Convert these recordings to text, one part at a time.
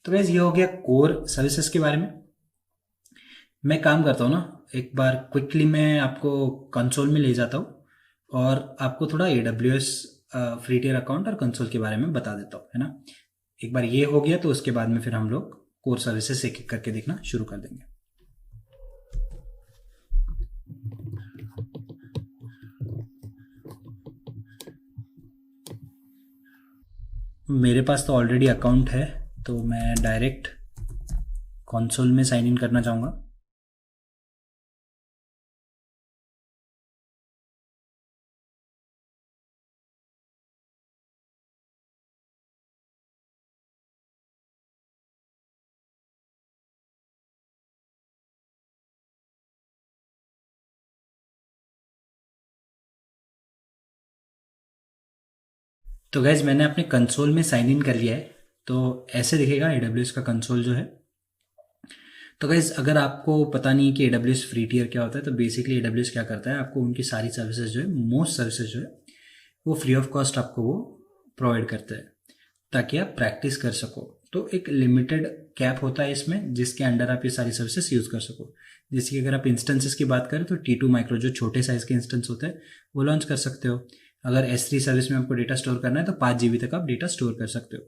तो गाइस ये हो गया कोर सर्विसेज के बारे में। मैं काम करता हूँ ना, एक बार क्विकली मैं आपको कंसोल में ले जाता हूँ और आपको थोड़ा AWS फ्री टियर अकाउंट और कंसोल के बारे में बता देता हूँ, है ना। एक बार ये हो गया तो उसके बाद में फिर हम लोग कोर सर्विसेज एक एक करके देखना शुरू कर देंगे। मेरे पास तो ऑलरेडी अकाउंट है, तो मैं डायरेक्ट कंसोल में साइन इन करना चाहूँगा। तो गैस मैंने अपने कंसोल में साइन इन कर लिया है, तो ऐसे दिखेगा AWS का कंसोल जो है। तो गैस अगर आपको पता नहीं कि AWS फ्री टियर क्या होता है, तो बेसिकली AWS क्या करता है, आपको उनकी सारी सर्विसेज जो है, मोस्ट सर्विसेज जो है वो फ्री ऑफ कॉस्ट आपको वो प्रोवाइड करते हैं ताकि आप प्रैक्टिस कर सको। तो एक लिमिटेड कैप होता है इसमें जिसके अंडर आप ये सारी सर्विसेज यूज़ कर सको। जैसे कि अगर आप इंस्टेंसेस की बात करें तो T2 माइक्रो जो छोटे साइज़ के इंस्टेंस होते हैं वो लॉन्च कर सकते हो। अगर S3 सर्विस में आपको डेटा स्टोर करना है तो 5 GB तक आप डेटा स्टोर कर सकते हो।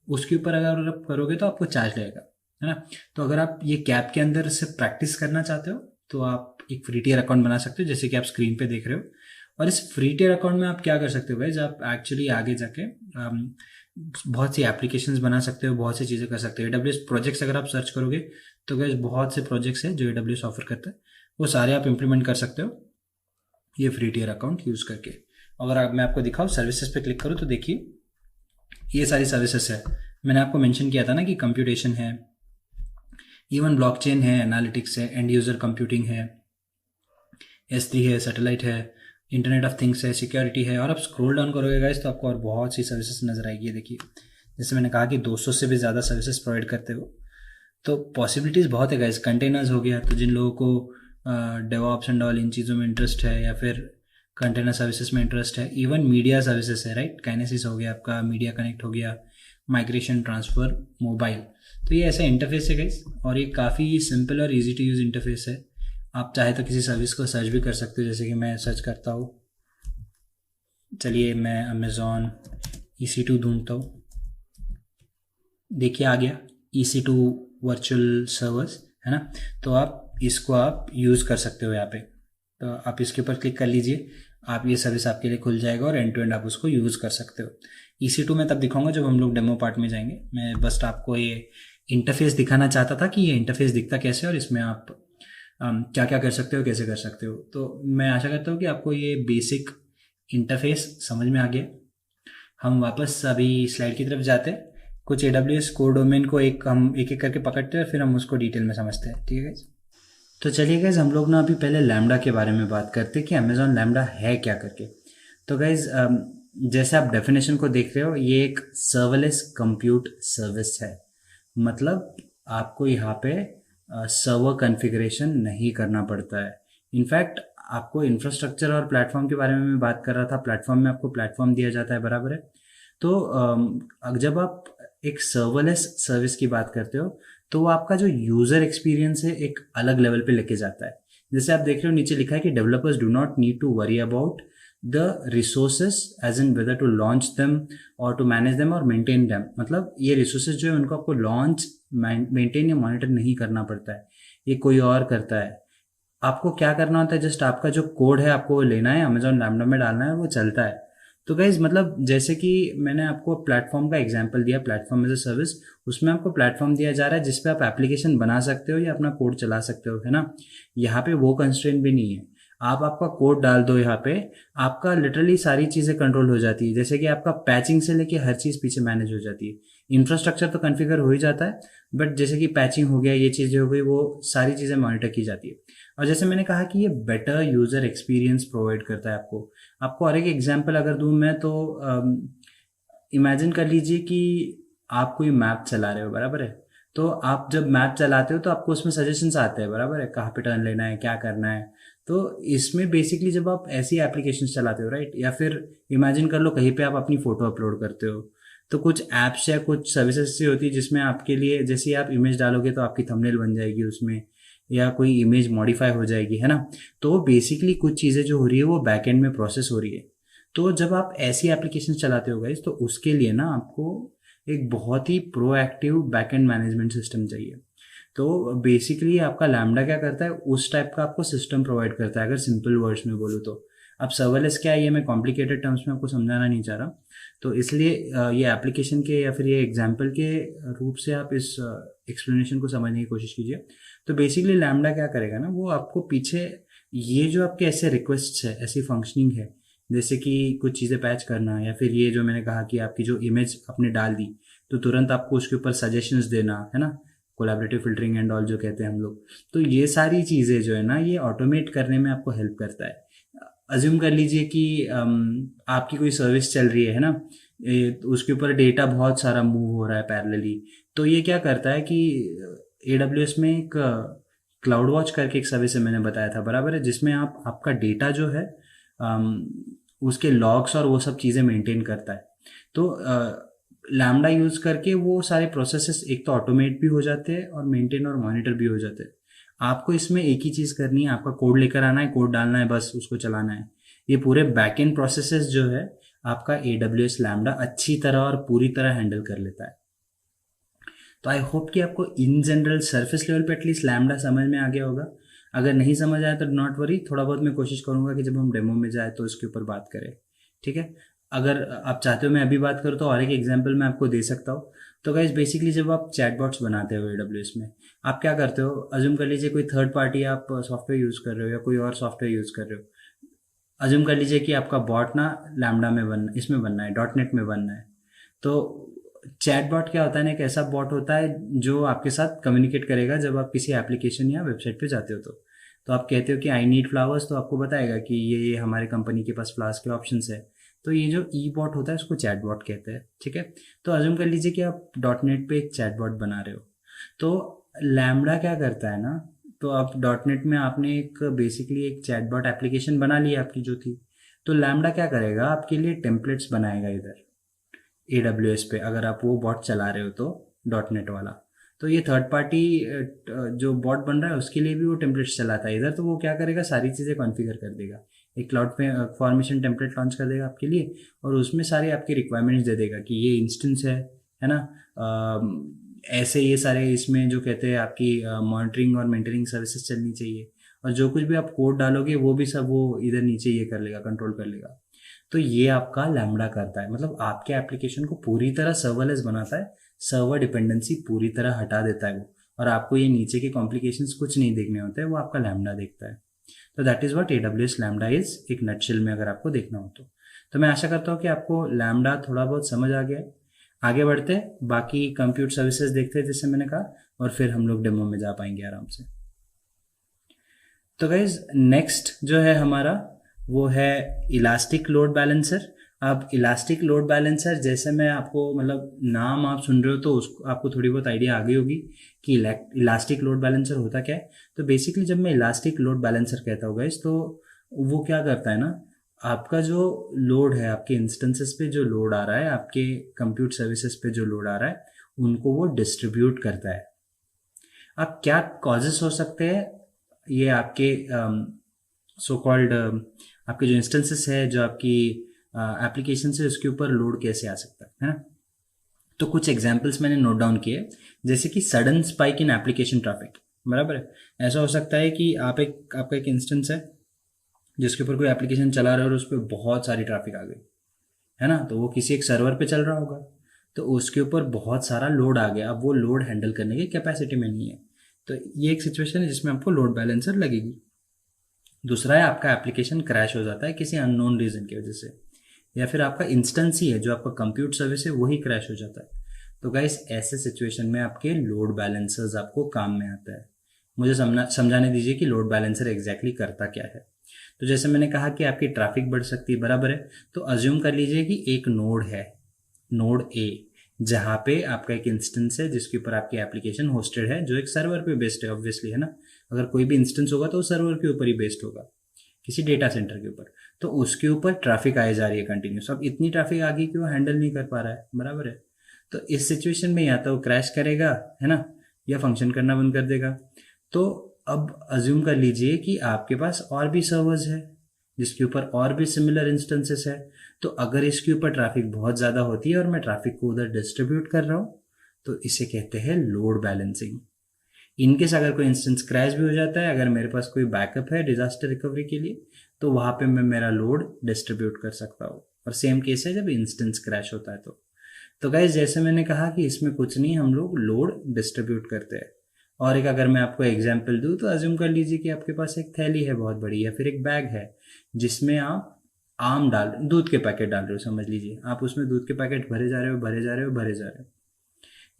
उसके ऊपर अगर आप करोगे तो आपको चार्ज लगेगा, है ना। तो अगर आप ये कैप के अंदर से प्रैक्टिस करना चाहते हो तो आप एक फ्री टियर अकाउंट बना सकते हो, जैसे कि आप स्क्रीन पे देख रहे हो। और इस फ्री टियर अकाउंट में आप क्या कर सकते हो गाइज, आप एक्चुअली आगे जाके बहुत सी एप्लीकेशंस बना सकते हो, बहुत सी चीज़ें कर सकते हो। AWS प्रोजेक्ट्स अगर आप सर्च करोगे तो गाइज बहुत से प्रोजेक्ट्स हैं जो AWS ऑफर करता है, वो सारे आप इम्प्लीमेंट कर सकते हो ये फ्री टियर अकाउंट यूज़ करके। अगर आप मैं आपको दिखाऊँ सर्विसेज पे क्लिक करूँ तो देखिए ये सारी सर्विसेज है। मैंने आपको मेंशन किया था ना कि कंप्यूटेशन है, इवन ब्लॉकचेन है, एनालिटिक्स है, एंड यूज़र कंप्यूटिंग है, S3 है, सैटेलाइट है, इंटरनेट ऑफ थिंग्स है, सिक्योरिटी है। और आप स्क्रॉल डाउन करोगे गाइस तो आपको और बहुत सी सर्विसेज नजर आएगी। ये देखिए, जैसे मैंने कहा कि 200 से भी ज़्यादा सर्विसेज प्रोवाइड करते हो, तो पॉसिबिलिटीज़ बहुत है गाइस। कंटेनर्स हो गया, तो जिन लोगों को डेवऑप्स एंड ऑल इन चीज़ों में इंटरेस्ट है या फिर कंटेनर सर्विसेज में इंटरेस्ट है, इवन मीडिया सर्विसेज है, राइट। काइनेसिस हो गया आपका, मीडिया कनेक्ट हो गया, माइग्रेशन, ट्रांसफ़र, मोबाइल। तो ये ऐसा इंटरफेस है गाइस, और ये काफ़ी सिंपल और इजी टू यूज़ इंटरफेस है। आप चाहे तो किसी सर्विस को सर्च भी कर सकते हो, जैसे कि मैं सर्च करता हूँ, चलिए मैं अमेज़ॉन EC2 ढूंढता हूँ। देखिए आ गया EC2 वर्चुअल सर्वर्स, है ना। तो आप इसको आप यूज़ कर सकते हो यहाँ पे। तो आप इसके ऊपर क्लिक कर लीजिए, आप ये सर्विस आपके लिए खुल जाएगा और एंड टू एंड आप उसको यूज़ कर सकते हो। EC2 में तब दिखाऊंगा जब हम लोग डेमो पार्ट में जाएंगे। मैं बस आपको ये इंटरफेस दिखाना चाहता था कि ये इंटरफेस दिखता कैसे है और इसमें आप क्या क्या कर सकते हो, कैसे कर सकते हो। तो मैं आशा करता हूँ कि आपको ये बेसिक इंटरफेस समझ में आ गया। हम वापस अभी स्लाइड की तरफ जाते हैं। कुछ AWS कोर डोमेन को हम एक एक करके पकड़ते हैं और फिर हम उसको डिटेल में समझते हैं, ठीक है गाइस। तो चलिए गाइस, हम लोग ना अभी पहले लैम्डा के बारे में बात करते हैं कि अमेजॉन लैम्डा है क्या करके। तो गाइस जैसे आप डेफिनेशन को देख रहे हो, ये एक सर्वलेस कंप्यूट सर्विस है। मतलब आपको यहाँ पे सर्वर कॉन्फ़िगरेशन नहीं करना पड़ता है। इनफैक्ट आपको इंफ्रास्ट्रक्चर और प्लेटफॉर्म के बारे में मैं बात कर रहा था, प्लेटफॉर्म में आपको प्लेटफॉर्म दिया जाता है, बराबर है। तो जब आप एक सर्वलेस सर्विस की बात करते हो तो वो आपका जो यूज़र एक्सपीरियंस है एक अलग लेवल पे लेके जाता है। जैसे आप देख रहे हो नीचे लिखा है कि developers do not need to worry about the resources as in whether to launch them और टू मैनेज देम और मेंटेन देम। मतलब ये रिसोर्सेज जो है उनको आपको लॉन्च, मेंटेन या मॉनिटर नहीं करना पड़ता है, ये कोई और करता है। आपको क्या करना होता है, जस्ट आपका जो कोड है आपको वो लेना है, अमेजॉन लैम्डा में डालना है, वो चलता है। तो गाइज मतलब जैसे कि मैंने आपको प्लेटफॉर्म का एग्जांपल दिया, प्लेटफॉर्म एज अ सर्विस, उसमें आपको प्लेटफॉर्म दिया जा रहा है जिसपे आप एप्लीकेशन बना सकते हो या अपना कोड चला सकते हो, है ना। यहाँ पे वो कंस्ट्रेंट भी नहीं है। आप आपका कोड डाल दो यहाँ पे, आपका लिटरली सारी चीज़ें कंट्रोल हो जाती है। जैसे कि आपका पैचिंग से लेके हर चीज़ पीछे मैनेज हो जाती है। इंफ्रास्ट्रक्चर तो कॉन्फ़िगर हो ही जाता है, बट जैसे कि पैचिंग हो गया, ये चीज़ें हो गई, वो सारी चीज़ें मॉनिटर की जाती है। और जैसे मैंने कहा कि ये बेटर यूज़र एक्सपीरियंस प्रोवाइड करता है आपको। आपको और एक एग्जांपल अगर दूं मैं, तो इमेजिन कर लीजिए कि आप कोई मैप चला रहे हो, बराबर है। तो आप जब मैप चलाते हो तो आपको उसमें सजेशंस आते हैं, बराबर है, कहाँ पे टर्न लेना है, क्या करना है। तो इसमें बेसिकली जब आप ऐसी एप्लीकेशंस चलाते हो, राइट, या फिर इमेजिन कर लो कहीं पे आप अपनी फ़ोटो अपलोड करते हो, तो कुछ ऐप्स या कुछ सर्विसेज ऐसी होती है जिसमें आपके लिए, जैसे आप इमेज डालोगे तो आपकी थंबनेल बन जाएगी उसमें, या कोई इमेज मॉडिफाई हो जाएगी, है ना। तो बेसिकली कुछ चीज़ें जो हो रही है वो बैकएंड में प्रोसेस हो रही है। तो जब आप ऐसी एप्लीकेशन चलाते हो गाइस, तो उसके लिए ना आपको एक बहुत ही प्रोएक्टिव बैकएंड मैनेजमेंट सिस्टम चाहिए। तो बेसिकली आपका लैम्डा क्या करता है, उस टाइप का आपको सिस्टम प्रोवाइड करता है, अगर सिंपल वर्ड्स में बोलूँ तो। अब सर्वलेस क्या है, ये मैं कॉम्प्लिकेटेड टर्म्स में आपको समझाना नहीं चाह रहा, तो इसलिए ये एप्लीकेशन के या फिर ये एग्जाम्पल के रूप से आप इस एक्सप्लेनेशन को समझने की कोशिश कीजिए। तो बेसिकली लैम्डा क्या करेगा ना, वो आपको पीछे ये जो आपके ऐसे रिक्वेस्ट है, ऐसी फंक्शनिंग है, जैसे कि कुछ चीज़ें पैच करना, या फिर ये जो मैंने कहा कि आपकी जो इमेज आपने डाल दी तो तुरंत आपको उसके ऊपर सजेशंस देना, है ना, कोलैबोरेटिव फिल्टरिंग एंड ऑल जो कहते हैं हम लोग। तो ये सारी चीज़ें जो है ना, ये ऑटोमेट करने में आपको हेल्प करता है। अज्यूम कर लीजिए कि आपकी कोई सर्विस चल रही है ना, तो उसके ऊपर डेटा बहुत सारा मूव हो रहा है पैरेलली। तो ये क्या करता है कि AWS में एक क्लाउड वॉच करके एक सर्विस है, मैंने बताया था बराबर है, जिसमें आप आपका डेटा जो है उसके लॉग्स और वो सब चीज़ें मेंटेन करता है। तो लैम्डा यूज़ करके वो सारे प्रोसेसेस एक तो ऑटोमेट भी हो जाते हैं और मेंटेन और मॉनिटर भी हो जाते हैं। आपको इसमें एक ही चीज़ करनी है, आपका कोड लेकर आना है, कोड डालना है, बस उसको चलाना है। ये पूरे बैकएंड प्रोसेसेस जो है आपका AWS लैम्डा अच्छी तरह और पूरी तरह हैंडल कर लेता है। तो आई होप कि आपको इन जनरल सरफेस लेवल पे एटलीस्ट लैम्डा समझ में आ गया होगा। अगर नहीं समझ आया तो नॉट वरी, थोड़ा बहुत मैं कोशिश करूंगा कि जब हम डेमो में जाए तो इसके ऊपर बात करें, ठीक है। अगर आप चाहते हो मैं अभी बात करूँ तो और एक एग्जांपल मैं आपको दे सकता हूँ। तो गाइज बेसिकली जब आप चैटबॉट्स बनाते हो AWS में, आप क्या करते हो, अज्यूम कर लीजिए कोई थर्ड पार्टी आप सॉफ्टवेयर यूज़ कर रहे हो या कोई और सॉफ्टवेयर यूज़ कर रहे हो। अज्यूम कर लीजिए कि आपका बॉट ना लैम्डा में इसमें बनना है, .NET में बनना है। तो चैट बॉट क्या होता है ना, एक ऐसा बॉट होता है जो आपके साथ कम्युनिकेट करेगा जब आप किसी एप्लीकेशन या वेबसाइट पे जाते हो। तो आप कहते हो कि आई नीड फ्लावर्स, तो आपको बताएगा कि ये हमारे कंपनी के पास फ्लावर्स के ऑप्शंस है। तो ये जो ई बॉट होता है उसको चैट बॉट कहते हैं, ठीक है। तो अज्यूम कर लीजिए कि आप .NET पे एक चैट बॉट बना रहे हो। तो लैम्डा क्या करता है ना, तो आप .NET में आपने एक बेसिकली एक चैट बॉट एप्लीकेशन बना ली आपकी जो थी। तो लैम्डा क्या करेगा, आपके लिए टेम्पलेट्स बनाएगा इधर AWS पे, अगर आप वो बॉट चला रहे हो तो .NET वाला। तो ये थर्ड पार्टी जो बॉट बन रहा है उसके लिए भी वो टेम्पलेट्स चलाता है इधर। तो वो क्या करेगा, सारी चीज़ें कॉन्फ़िगर कर देगा, एक क्लाउड पे फॉर्मेशन टेम्पलेट लॉन्च कर देगा आपके लिए, और उसमें सारे आपकी रिक्वायरमेंट्स दे देगा कि ये इंस्टेंस है ना, ऐसे ये सारे इसमें जो कहते हैं आपकी मॉनिटरिंग और मेंटेनिंग सर्विसेज चलनी चाहिए, और जो कुछ भी आप कोड डालोगे वो भी सब वो इधर नीचे ये कर लेगा, कंट्रोल कर लेगा। तो ये आपका लैम्डा करता है, मतलब आपके एप्लीकेशन को पूरी तरह सर्वलेस बनाता है, सर्वर डिपेंडेंसी पूरी तरह हटा देता है वो, और आपको ये नीचे के कॉम्प्लिकेशंस कुछ नहीं देखने होते हैं, वो आपका लैम्डा देखता है। तो that is what AWS lambda is, एक नटशेल में अगर आपको देखना हो तो मैं आशा करता हूँ कि आपको लैम्डा थोड़ा बहुत समझ आ गया है। आगे बढ़ते हैं, बाकी कंप्यूटर सर्विसेज देखते हैं जैसे मैंने कहा, और फिर हम लोग डेमो में जा पाएंगे आराम से। तो गाइज नेक्स्ट जो है हमारा वो है इलास्टिक लोड बैलेंसर। अब इलास्टिक लोड बैलेंसर, जैसे मैं आपको मतलब नाम आप सुन रहे हो तो उसको आपको थोड़ी बहुत आइडिया आ गई होगी कि इलास्टिक लोड बैलेंसर होता क्या है। तो बेसिकली जब मैं इलास्टिक लोड बैलेंसर कहता हूँ गाइज, तो वो क्या करता है ना, आपका जो लोड है, आपके इंस्टेंसेस पे जो लोड आ रहा है, आपके कंप्यूट सर्विसेज पे जो लोड आ रहा है, उनको वो डिस्ट्रीब्यूट करता है। अब क्या कॉजेस हो सकते हैं, ये आपके सो कॉल्ड आपके जो इंस्टेंसेस है, जो आपकी एप्लीकेशन है, उसके ऊपर लोड कैसे आ सकता है ना। तो कुछ एग्जांपल्स मैंने नोट डाउन किए, जैसे कि sudden spike in application traffic, बराबर है। ऐसा हो सकता है कि आपका एक इंस्टेंस है जिसके ऊपर कोई एप्लीकेशन चला रहा है और उस पर बहुत सारी ट्रैफिक आ गई, है ना। तो वो किसी एक सर्वर पे चल रहा होगा, तो उसके ऊपर बहुत सारा लोड आ गया, अब वो लोड हैंडल करने की कैपेसिटी में नहीं है। तो ये एक सिचुएशन है जिसमें आपको लोड बैलेंसर लगेगी। दूसरा है आपका एप्लीकेशन क्रैश हो जाता है किसी अननोन रीजन की वजह से, या फिर आपका इंस्टेंस ही है जो आपका कंप्यूट सर्विस है वही क्रैश हो जाता है। तो गाइस ऐसे सिचुएशन में आपके लोड बैलेंसर्स आपको काम में आता है। मुझे समझाने दीजिए कि लोड बैलेंसर एग्जैक्टली करता क्या है। तो जैसे मैंने कहा कि आपकी ट्रैफिक बढ़ सकती है, बराबर है। तो अज्यूम कर लीजिए कि एक नोड है, नोड ए, जहाँ पे आपका एक इंस्टेंस है जिसके ऊपर आपकी एप्लीकेशन होस्टेड है, जो एक सर्वर पे बेस्ड है ऑब्वियसली, है ना। अगर कोई भी इंस्टेंस होगा तो सर्वर के ऊपर ही बेस्ड होगा, किसी डेटा सेंटर के ऊपर, तो उसके ऊपर ट्रैफिक आए जा रही है कंटिन्यूस। अब इतनी ट्रैफिक आ गई कि वो हैंडल नहीं कर पा रहा है, बराबर है। तो इस सिचुएशन में या तो वो क्रैश करेगा, है ना, या फंक्शन करना बंद कर देगा। तो अब अज्यूम कर लीजिए कि आपके पास और भी सर्वर्स है जिसके ऊपर और भी सिमिलर इंस्टेंसेस है। तो अगर इसके ऊपर ट्रैफिक बहुत ज़्यादा होती है और मैं ट्रैफिक को उधर डिस्ट्रीब्यूट कर रहा हूँ, तो इसे कहते हैं लोड बैलेंसिंग। इनकेस अगर कोई इंस्टेंस क्रैश भी हो जाता है, अगर मेरे पास कोई बैकअप है डिजास्टर रिकवरी के लिए, तो वहाँ पे मैं मेरा लोड डिस्ट्रीब्यूट कर सकता हूँ। और सेम केस है जब इंस्टेंस क्रैश होता है तो गाइज जैसे मैंने कहा कि इसमें कुछ नहीं, हम लोग लोड डिस्ट्रीब्यूट करते हैं। और एक अगर मैं आपको एग्जांपल दूं तो अज्यूम कर लीजिए कि आपके पास एक थैली है बहुत बड़ी, या फिर एक बैग है जिसमें आप दूध के पैकेट डाल रहे हो, समझ लीजिए आप उसमें दूध के पैकेट भरे जा रहे हो, भरे जा रहे हो, भरे जा रहे हो।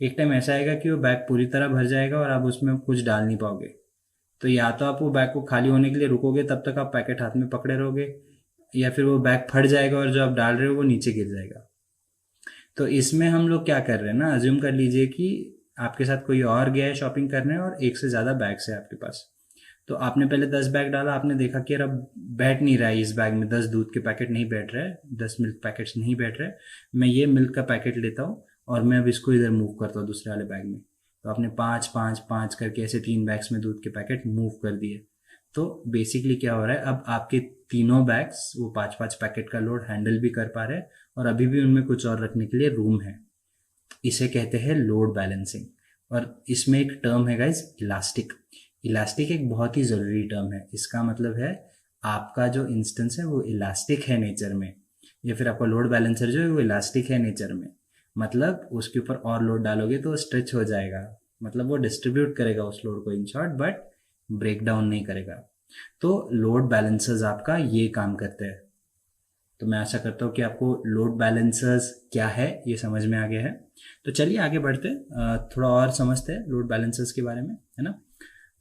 एक टाइम ऐसा आएगा कि वो बैग पूरी तरह भर जाएगा और आप उसमें कुछ डाल नहीं पाओगे। तो या तो आप वो बैग को खाली होने के लिए रुकोगे, तब तक आप पैकेट हाथ में पकड़े रहोगे, या फिर वो बैग फट जाएगा और जो आप डाल रहे हो वो नीचे गिर जाएगा। तो इसमें हम लोग क्या कर रहे हैं ना, अज्यूम कर लीजिए कि आपके साथ कोई और गया है शॉपिंग करने और एक से ज़्यादा बैग्स है आपके पास। तो आपने पहले 10 बैग डाला, आपने देखा कि यार अब बैठ नहीं रहा है इस बैग में, 10 दूध के पैकेट नहीं बैठ रहे, 10 मिल्क पैकेट्स नहीं बैठ रहे, मैं ये मिल्क का पैकेट लेता हूँ और मैं अब इसको इधर मूव करता हूँ दूसरे वाले बैग में। तो आपने 5 5 5 करके ऐसे 3 बैग्स में दूध के पैकेट मूव कर दिए। तो बेसिकली क्या हो रहा है, अब आपके तीनों बैग्स वो 5 5 पैकेट का लोड हैंडल भी कर पा रहे हैं और अभी भी उनमें कुछ और रखने के लिए रूम है। इसे कहते हैं लोड बैलेंसिंग। और इसमें एक टर्म है गाइज, इलास्टिक। इलास्टिक एक बहुत ही ज़रूरी टर्म है। इसका मतलब है आपका जो इंस्टेंस है वो इलास्टिक है नेचर में, या फिर आपका लोड बैलेंसर जो है वो इलास्टिक है नेचर में। मतलब उसके ऊपर और लोड डालोगे तो स्ट्रेच हो जाएगा, मतलब वो डिस्ट्रीब्यूट करेगा उस लोड को in short, but break down नहीं करेगा। तो लोड बैलेंसर्स आपका ये काम करते हैं। तो मैं आशा करता हूँ कि आपको लोड बैलेंसर्स क्या है ये समझ में आ गया है। तो चलिए आगे बढ़ते हैं, थोड़ा और समझते हैं लोड बैलेंसर्स के बारे में, है ना।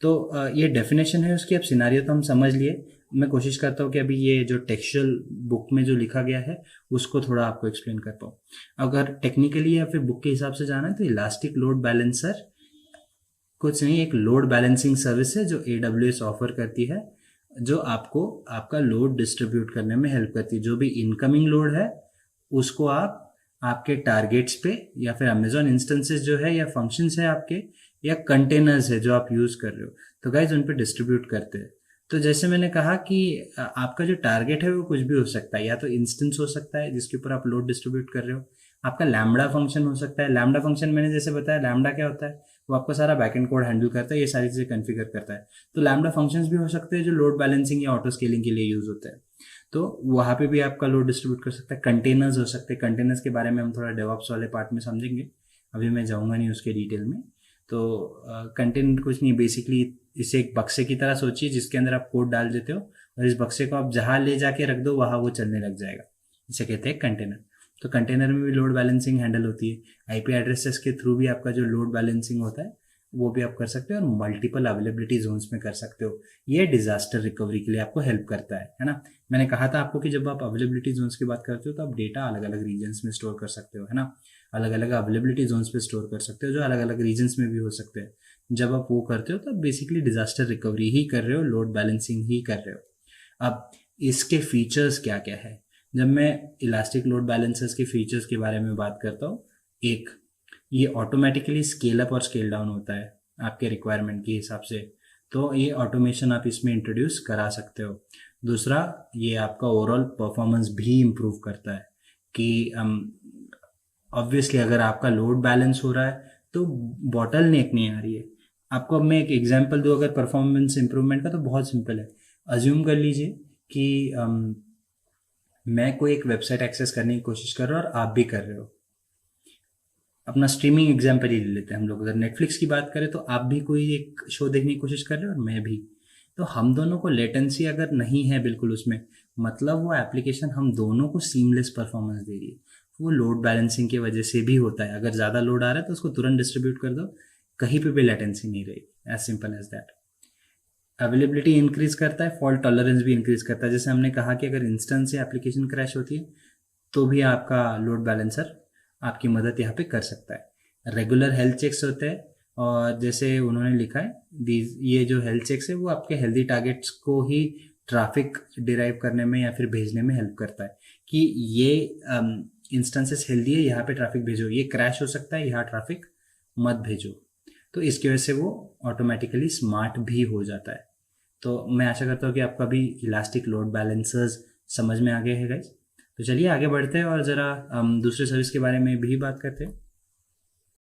तो ये डेफिनेशन है उसकी, अब सिनारियो तो हम समझ लिए। मैं कोशिश करता हूँ कि अभी ये जो टेक्सचुअल बुक में जो लिखा गया है उसको थोड़ा आपको एक्सप्लेन कर पाऊँ। अगर टेक्निकली या फिर बुक के हिसाब से जाना है तो इलास्टिक लोड बैलेंसर कुछ नहीं, एक लोड बैलेंसिंग सर्विस है जो AWS ऑफर करती है, जो आपको आपका लोड डिस्ट्रीब्यूट करने में हेल्प करती है। जो भी इनकमिंग लोड है उसको आप आपके टारगेट्स पे, या फिर अमेजॉन इंस्टेंसेस जो है, या फंक्शंस है आपके, या कंटेनर्स है जो आप यूज़ कर रहे हो, तो गाइज उन पे डिस्ट्रीब्यूट करते हैं। तो जैसे मैंने कहा कि आपका जो टारगेट है वो कुछ भी हो सकता है, या तो इंस्टेंस हो सकता है जिसके ऊपर आप लोड डिस्ट्रीब्यूट कर रहे हो, आपका लैम्बडा फंक्शन हो सकता है। लैम्बडा फंक्शन मैंने जैसे बताया, लैम्बडा क्या होता है, वो आपका सारा बैकएंड कोड हैंडल करता है, ये सारी चीज़ें कॉन्फ़िगर करता है। तो लैम्बडा फंक्शंस भी हो सकते हैं जो लोड बैलेंसिंग या ऑटो स्केलिंग के लिए यूज़ होते हैं, तो वहाँ पे भी आपका लोड डिस्ट्रीब्यूट कर सकता है। कंटेनर्स हो सकते हैं, कंटेनर्स के बारे में हम थोड़ा डेवऑप्स वाले पार्ट में समझेंगे, अभी मैं जाऊँगा नहीं उसके डिटेल में। तो कंटेनर कुछ नहीं, बेसिकली इसे एक बक्से की तरह सोचिए जिसके अंदर आप कोड डाल देते हो और इस बक्से को आप जहाँ ले जाके रख दो वहाँ वो चलने लग जाएगा, इसे कहते हैं कंटेनर। तो कंटेनर में भी लोड बैलेंसिंग हैंडल होती है। आईपी एड्रेसेस के थ्रू भी आपका जो लोड बैलेंसिंग होता है वो भी आप कर सकते हो, और मल्टीपल अवेलेबिलिटी जोन्स में कर सकते हो। ये डिजास्टर रिकवरी के लिए आपको हेल्प करता है ना। मैंने कहा था आपको कि जब आप अवेलेबिलिटी जोन्स की बात करते हो तो आप डेटा अलग अलग रीजन्स में स्टोर कर सकते हो, है ना। अलग अलग अवेलेबिलिटी जोन्स पे स्टोर कर सकते हो जो अलग अलग रीजन्स में भी हो सकते हैं। जब आप वो करते हो तो आप बेसिकली डिजास्टर रिकवरी ही कर रहे हो, लोड बैलेंसिंग ही कर रहे हो। अब इसके फीचर्स क्या क्या है, जब मैं इलास्टिक लोड बैलेंसर्स के फीचर्स के बारे में बात करता हूँ, एक, ये ऑटोमेटिकली स्केल अप और स्केल डाउन होता है आपके रिक्वायरमेंट के हिसाब से, तो ये ऑटोमेशन आप इसमें इंट्रोड्यूस करा सकते हो। दूसरा, ये आपका ओवरऑल परफॉर्मेंस भी इम्प्रूव करता है कि ऑब्वियसली अगर आपका लोड बैलेंस हो रहा है तो बॉटल नेक नहीं आ रही है। आपको अब मैं एक एग्जांपल दूँ अगर परफॉर्मेंस इंप्रूवमेंट का, तो बहुत सिंपल है। अज्यूम कर लीजिए कि मैं कोई एक वेबसाइट एक्सेस करने की कोशिश कर रहा हूँ और आप भी कर रहे हो। अपना स्ट्रीमिंग एग्जाम्पल ही ले लेते हैं हम लोग। अगर नेटफ्लिक्स की बात करें तो आप भी कोई एक शो देखने की कोशिश कर रहे हो और मैं भी, तो हम दोनों को लेटेंसी अगर नहीं है बिल्कुल उसमें, मतलब वो एप्लीकेशन हम दोनों को सीमलेस परफॉर्मेंस दे रही है, वो लोड बैलेंसिंग की वजह से भी होता है। अगर ज़्यादा लोड आ रहा है तो उसको तुरंत डिस्ट्रीब्यूट कर दो, कहीं पे भी लेटेंसी नहीं रहेगी, as simple as that. Availability increase करता है, फॉल्ट टॉलरेंस भी इंक्रीज करता है। जैसे हमने कहा कि अगर इंस्टेंस से एप्लीकेशन क्रैश होती है तो भी आपका लोड बैलेंसर आपकी मदद यहाँ पे कर सकता है। रेगुलर हेल्थ चेक्स होते हैं, और जैसे उन्होंने लिखा है ये जो हेल्थ चेक्स है वो आपके हेल्दी टारगेट्स को ही ट्रैफिक डिराइव करने में या फिर भेजने में हेल्प करता है कि ये इंस्टेंसेस हेल्दी है, यहाँ पे ट्रैफिक भेजो, ये क्रैश हो सकता है, यहाँ ट्रैफिक मत भेजो। तो इसकी वजह से वो ऑटोमेटिकली स्मार्ट भी हो जाता है। तो मैं आशा करता हूँ कि आपका भी इलास्टिक लोड बैलेंसर्स समझ में आ गए हैं गाइस। तो चलिए आगे बढ़ते हैं और ज़रा दूसरे सर्विस के बारे में भी बात करते हैं।